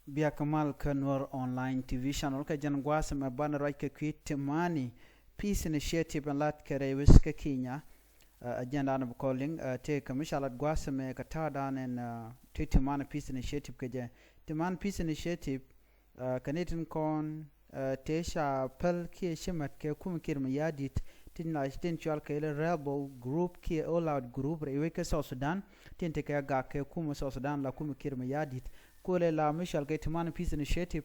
Bia Kamal Nuer online TV channel ka jan gwasa ma bana right ka kwit Tumaini peace initiative and lat kare wiska Kenya agenda an calling te kamishalat gwasa me ka tadan en te Tumaini peace initiative ka je Tumaini peace initiative kanetin kon te sha pel ki shimat ke kum kirma yadit tin la tin chwal ke rebel group ki all out group rewe ka South Sudan tin te ka ga ke kum South Sudan la kum kirma yadit kole la mishal ke Tumaini peace initiative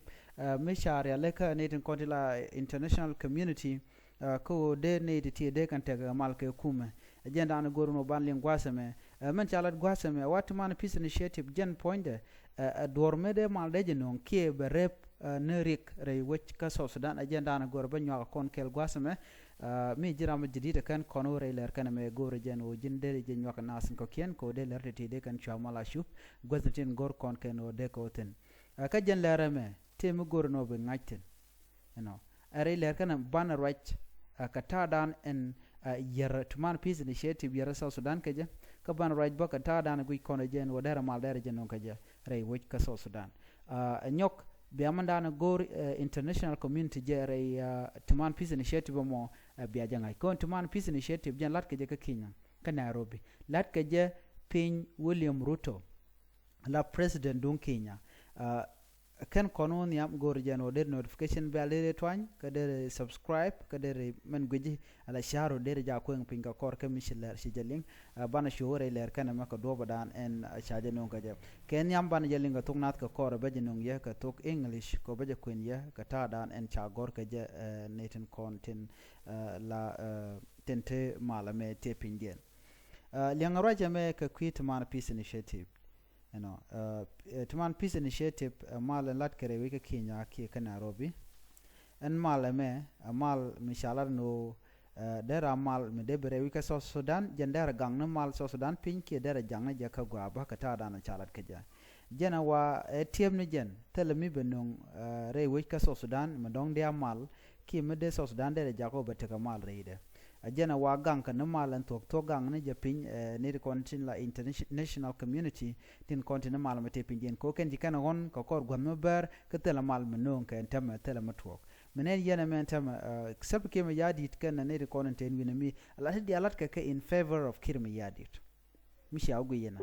mishar ya leka netin konti la international community ko de ne ti de kan te mal ke kume agenda an goruno ban len gwasame men chalat gwasame wat Tumaini peace initiative gen pointe dorme de mal de non ki be rep nerik re wech ka South Sudan agenda an gor ban nyaa kon kel gwasame mi jirama jidita kan kono re ler kan me gore jen o jinde je nyaa nasin ko ken ko de ler ti de kan chamala shup gwatin gor kon ken o de ko ten ka jen ler me te mi gor no be ngaiten are ler kan ban right ka tadan en yer Tumaini peace initiative yer South Sudan ka je ka ban right ba ka tadan gu kono jen o dera mal dera jen on ka je re wech ka South Sudan nyok be amanda na gor international community je re Tumaini peace initiative mo be ajanga ko Tumaini peace initiative jen lat ka je ka Kenya ka Nairobi lat ka je pin William Ruto la president don Kenya kan kono niam gor jeno der notification bell de twany ka der subscribe ka der men guji ala sharo der ja ko ng pinga kor ka micheler si jeling bana shore ler kan ma ka do badan en chaje non ka je ken niam bana jeling ka thoknath ka kor ba jenong ye ka tok english ko ba je kwen ye ka ta dan en cha gor ka je neten content la tente malame te pindien liang raja me ka kwit Tumaini peace initiative Tumaini peace initiative mal lat kare we ka Kenya ki ka Nairobi en mal me mal mishalar no dera mal me de bere we ka South Sudan jendera gang no mal South Sudan pin ki dera jang ja ka gwa ba ka ta dana chalat ka ja jena wa tiem ni jen telemi benong re we ka South Sudan me dong dia mal ki me de South Sudan dera ja ko ba ta ka mal reide ajena wa gang ka namalan to gang ne japin ne kontin la international community tin kontin mal mate pindien ko ken jikana gon ko kor gwanno ber ka tela mal menon ka entama tela matwok menen yana men tama sab ke me yadit kan ne kontin winami alat di alat ka in favor of kirme yadit mishi agu yana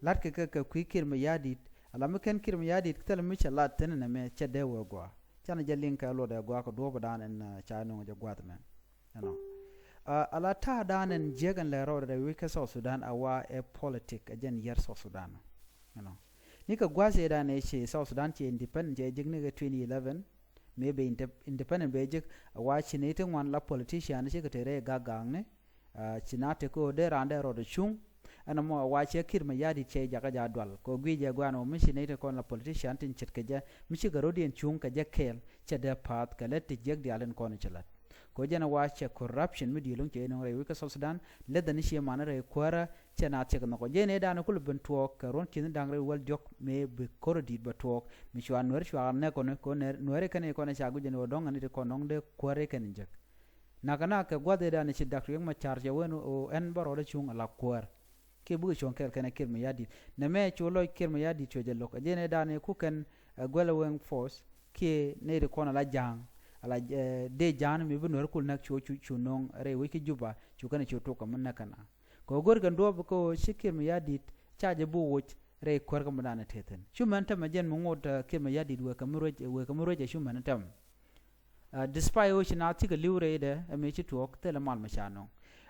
lat ka ku kirme yadit alama ken kirme yadit tela mishi lat tan na me chede wo gwa chana jalin ka lo da gwa ko do badan en chano ja gwat men ala ta danen jegan le ro de wika South Sudan awa politic ajen yer South Sudan nika gwaze da ne che South Sudan che independent je jigne ga 2011 maybe independent be jik awa chinete wan la politician che ka tere ga gang ne chinate ko de rande ro de chung ana mo awa che kirma yadi che jaga ja dwal ko gwije gwano mi chinete kon la politician tin chit ka je mi chi ga rodien chung ka je kel che de pat ka let jeg di alen kon chelat ko jena wacha corruption mi dilung che no re wika South Sudan le dan shi mana re kwara che na che no ko jene da no kul ben to ka ron kin dang re wal jok me be korodi ba to mi shwa Nuer shwa ne ko ne ko Nuer kan ko ne chagu jene odong ani ko nong de kware kan jek na kana ka gwade da ne chi dak yung ma charge wen o en baro de chung la kwar ke bu chon ker kan kir mi yadi ne me chulo kir mi yadi choje lok jene da ne ku kan gweleweng force ke ne re ko na la jang ala de jan mi bu Nuer kul nak chu nong re wiki juba chu kana chu to kam na kana ko gor gan do ko shikir mi yadit chaje bu wuch re kwar kam dana teten chu man tam jen mo ngod ke mi yadit we kam roje chu man tam despite o china ti ga liure de me chi to te la mal ma chano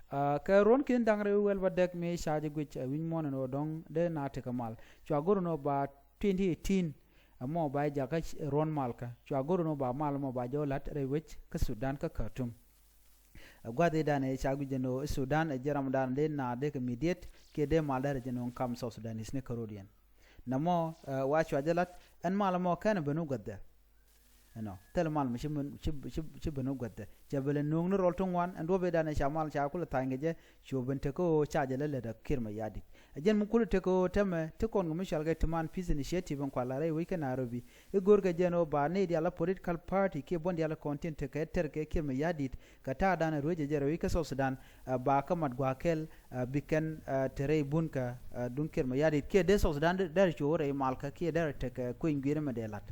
ka ron kin dang re wel badek me shaje gu win mon no dong de na te kamal chu gor no ba 2018 amo ba ja ka ron malka chwa goro no ba mal mo ba jolat re wech ka Sudan ka Khartoum gwade dane chagu jeno Sudan jaram dan de na de ka immediate ke de mal dare jeno kam South Sudan isne karodian namo wa chwa jalat an mal mo kan banu gadda no tel mal mi ci beno guäthdɛ jabele nong no rol tong wan and wobe dana shamal cha kula tangeje chobente ko chaje le da kirma yadi ajen mu kulu te ko teme te kon ngum shal ga tuman peace initiative on kwala re week Nairobi e gorga jeno ba ne dia la political party ke bon dia la content te ke ter ke kirma yadi ka ta dana roje jere week so Sudan ba ka mat gwakel biken tere bunka dun kirma yadi ke de so Sudan der chore malka ke der te ko ingire medelat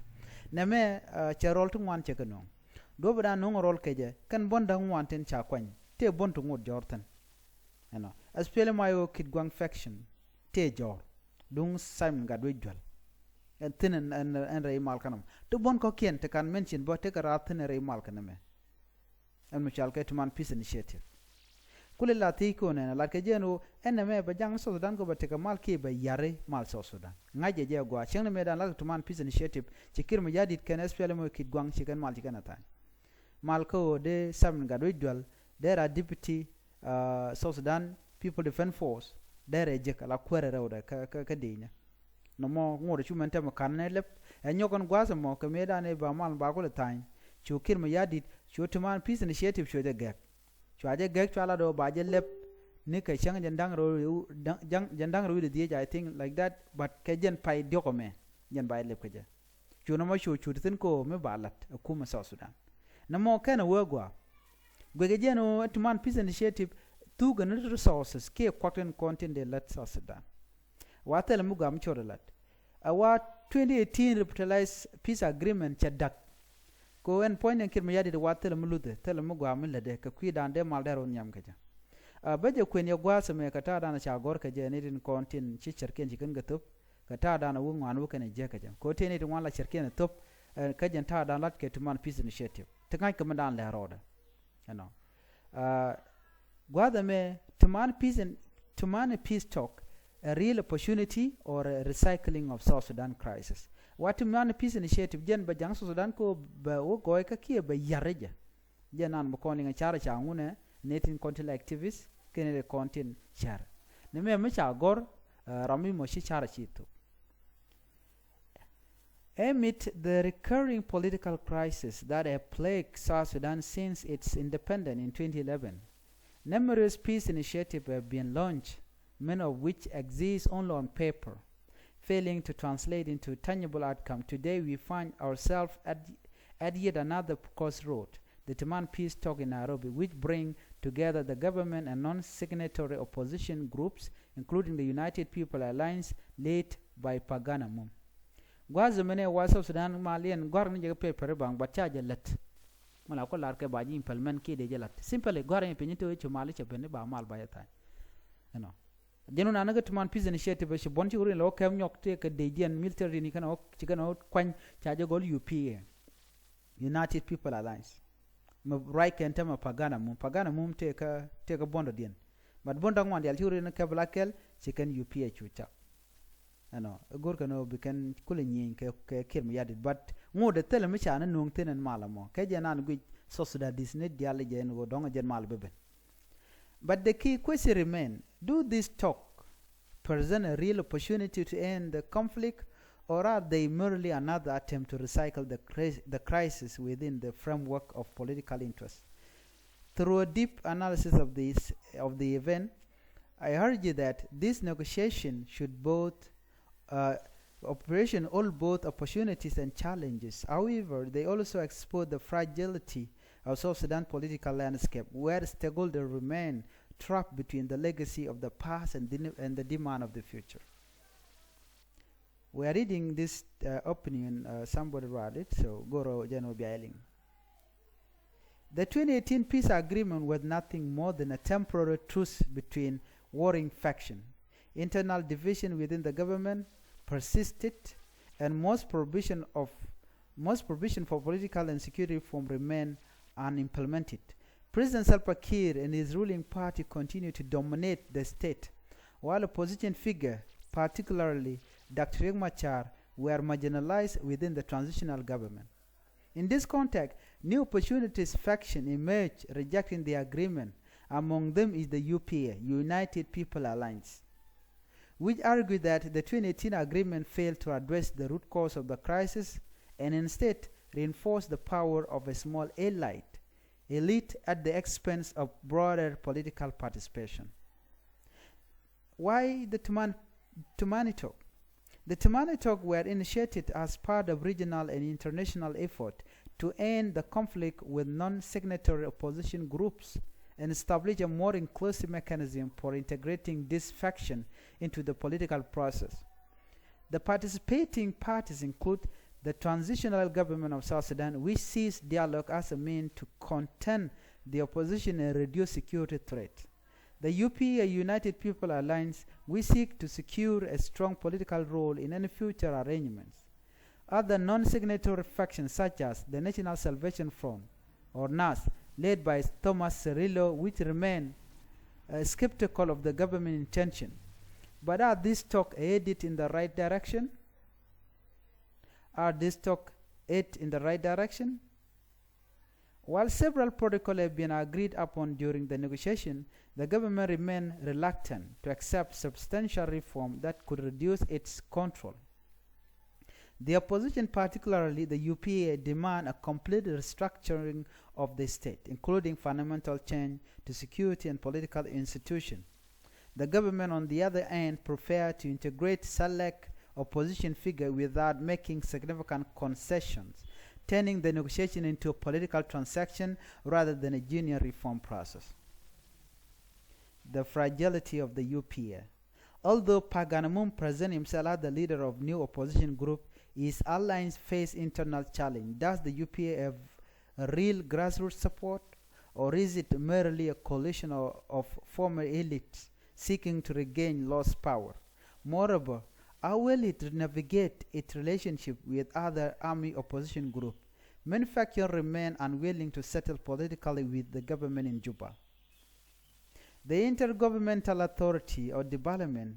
neme cherol tu wan chekano do bada no rol keje kan bonda wanten cha kwany te bontu ngod jortan eno aspele mayo kid gwang faction te jor dung sam gadwe jwal tinen en rey mal kanam to bon ko kien te kan mention bo te karat ne rey mal kaname en muchal ke tuman peace initiative kulilla ti ko ne la ke jeno eneme ba jang so Sudan ko ba te kamal ke ba yare mal so Sudan ngaje je gwa cheng me dan la tuman peace initiative chikir mu yadit ken espele mo kid gwang chiken mal chiken atan mal ko de sam gadwe jwal there are deputy South Sudan People Defense Force there je kala kwere rewda ka dinya no mo ngore chumente mo kanne lep e nyokon gwasa mo ke medane ba mal ba ko le tan chukir mo yadit chutuman peace initiative chode gek chwaje gek chala do ba je lep ni ke chang jandang ro de die I think like that but ke jen pai dioko me jen ba lep ke je chuno mo chutin ko me balat kuma South Sudan na mo kana wogwa gwege jeno tuman peace initiative tu ganit resources ke kwakten content de let South Sudan watel mu gam chorelat awa 2018 revitalize peace agreement chadak ko en point en kirma yadi de watel mu lude tel mu gam lede ka kwidan de maldero nyam kaja baje kwen ya gwasa me kata dana cha gor ka je ne din content chi cherken jikan gatop kata dana wu ngwan wu kane je kaja ko tene din wala cherken top kajen ta dan lat ke tuman peace initiative takai kamadan le roda no gwada me tuman peace talk a real opportunity or a recycling of South Sudan crisis what tuman peace initiative jen ba jang Sudan ko ba wo goy ka kie ba yareja jenan mo koninga chara cha ngune netin content activists kene content char ne me cha gor rami mo shi chara chito amid the recurring political crisis that have plagued South Sudan since its independence in 2011, numerous peace initiatives have been launched, many of which exist only on paper, failing to translate into tangible outcome. Today we find ourselves at yet another crossroad, the Tuman Peace Talk in Nairobi, which bring together the government and non-signatory opposition groups, including the United People Alliance, led by Pagana Mum. Gwazo mene wasa Sudan malien gwar ni jega paper bang bacha jalat mala ko lar ke baji implement ki de jalat simple gwar ni pinito e chumali chepene ba mal bayata no jenu na naga tuman peace initiative she bonti uri lo kem nyok te ke de diɛn military ni kana ok chigana kwan chaje gol UPA United People Alliance ma right ken tema pagana mum te ka bondo diɛn but bondo ngwan yal uri na ke blakel chicken UPA chucha ano gor kano bikan kulenyin ke kirm yadit but ngode tele mi chana nung tenen malamo ke jenan gui so suda disne diale jen go donga jen mal beben but the key question remain, do this talk present a real opportunity to end the conflict, or are they merely another attempt to recycle the crisis within the framework of political interest? Through a deep analysis of the event, I argue that this negotiation should both hold both opportunities and challenges. However, they also expose the fragility of South Sudan political landscape, where stakeholders remain trapped between the legacy of the past and the demand of the future. We are reading this opinion, somebody wrote it, so Goro Jeno Bialing. The 2018 peace agreement was nothing more than a temporary truce between warring factions. Internal division within the government persisted, and most provision for political and security reform remained unimplemented. President Salva Kiir and his ruling party continue to dominate the state, while opposition figures, particularly Dr. Riek Machar, were marginalized within the transitional government. In this context, new opportunities faction emerged rejecting the agreement. Among them is the UPA, United People Alliance, which argued that the 2018 agreement failed to address the root cause of the crisis and instead reinforce the power of a small elite at the expense of broader political participation. Why the Tumaini talk? The Tumaini talk were initiated as part of regional and international effort to end the conflict with non-signatory opposition groups and establish a more inclusive mechanism for integrating this faction into the political process. The participating parties include the Transitional Government of South Sudan, which sees dialogue as a means to contain the opposition and reduce security threat. The UPA United People Alliance, we seek to secure a strong political role in any future arrangements. Other non-signatory factions such as the National Salvation Front, or NAS, led by Thomas Cirillo, which remain skeptical of the government intention. But are these talks headed in the right direction? Are these talks headed in the right direction? While several protocols have been agreed upon during the negotiation, the government remained reluctant to accept substantial reform that could reduce its control. The opposition, particularly the UPA, demand a complete restructuring of the state, including fundamental change to security and political institutions. The government, on the other hand, prefer to integrate select opposition figures without making significant concessions, turning the negotiation into a political transaction rather than a genuine reform process. The fragility of the UPA. Although Paganamum presents himself as the leader of new opposition group, his alliance face internal challenge. Does the UPA have a real grassroots support, or is it merely a coalition of former elites seeking to regain lost power? Moreover, how will it navigate its relationship with other army opposition groups? Many factions remain unwilling to settle politically with the government in Juba. The Intergovernmental Authority or Development,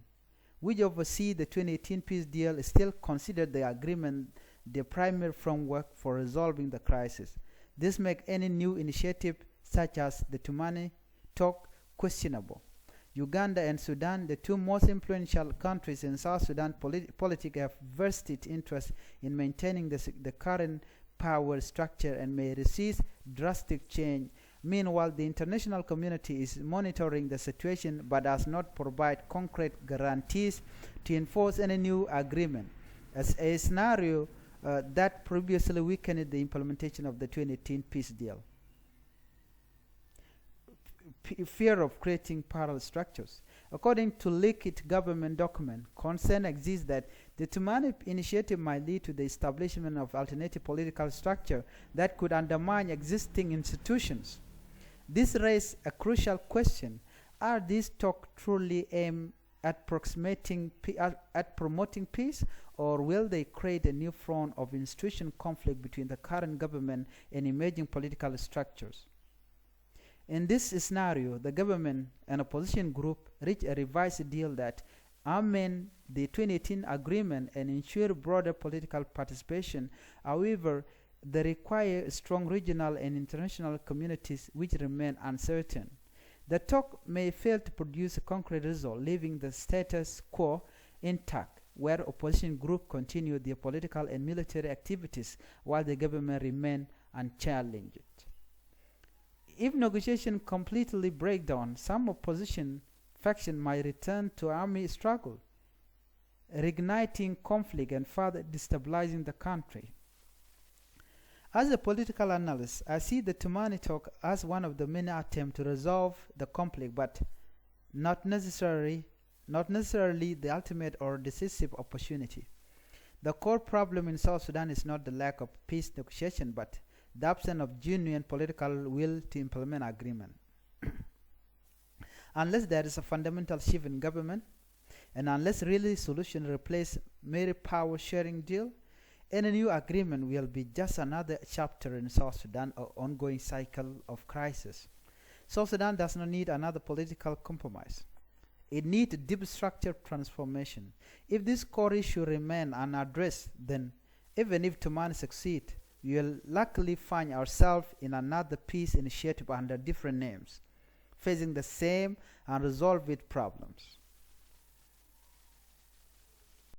which oversees the 2018 peace deal, is still considered the agreement the primary framework for resolving the crisis. This makes any new initiative, such as the Tumaini talk, questionable. Uganda and Sudan, the two most influential countries in South Sudan politics, have vested interest in maintaining the current power structure and may resist drastic change. Meanwhile, the international community is monitoring the situation but does not provide concrete guarantees to enforce any new agreement, as a scenario that previously weakened the implementation of the 2018 peace deal. Fear of creating parallel structures. According to leaked government document, concern exists that the Tumaini initiative might lead to the establishment of alternative political structure that could undermine existing institutions. This raises a crucial question. Are these talks truly aimed at promoting peace, or will they create a new front of institutional conflict between the current government and emerging political structures? In this scenario, the government and opposition group reach a revised deal that amend the 2018 agreement and ensure broader political participation. However, they require strong regional and international communities which remain uncertain. The talk may fail to produce a concrete result, leaving the status quo intact, where opposition groups continue their political and military activities while the government remain unchallenged. If negotiations completely break down, some opposition faction might return to army struggle, reigniting conflict and further destabilizing the country. As a political analyst, I see the Tumaini talk as one of the many attempts to resolve the conflict, but not necessarily the ultimate or decisive opportunity. The core problem in South Sudan is not the lack of peace negotiation, but the absence of genuine political will to implement agreement. Unless there is a fundamental shift in government, and unless really solution replace mere power sharing deal, any new agreement will be just another chapter in South Sudan or ongoing cycle of crisis. South Sudan does not need another political compromise. It needs deep structural transformation. If this core issue remain unaddressed, then even if Tumaini succeed, we will likely find ourselves in another peace initiative under different names, facing the same unresolved problems.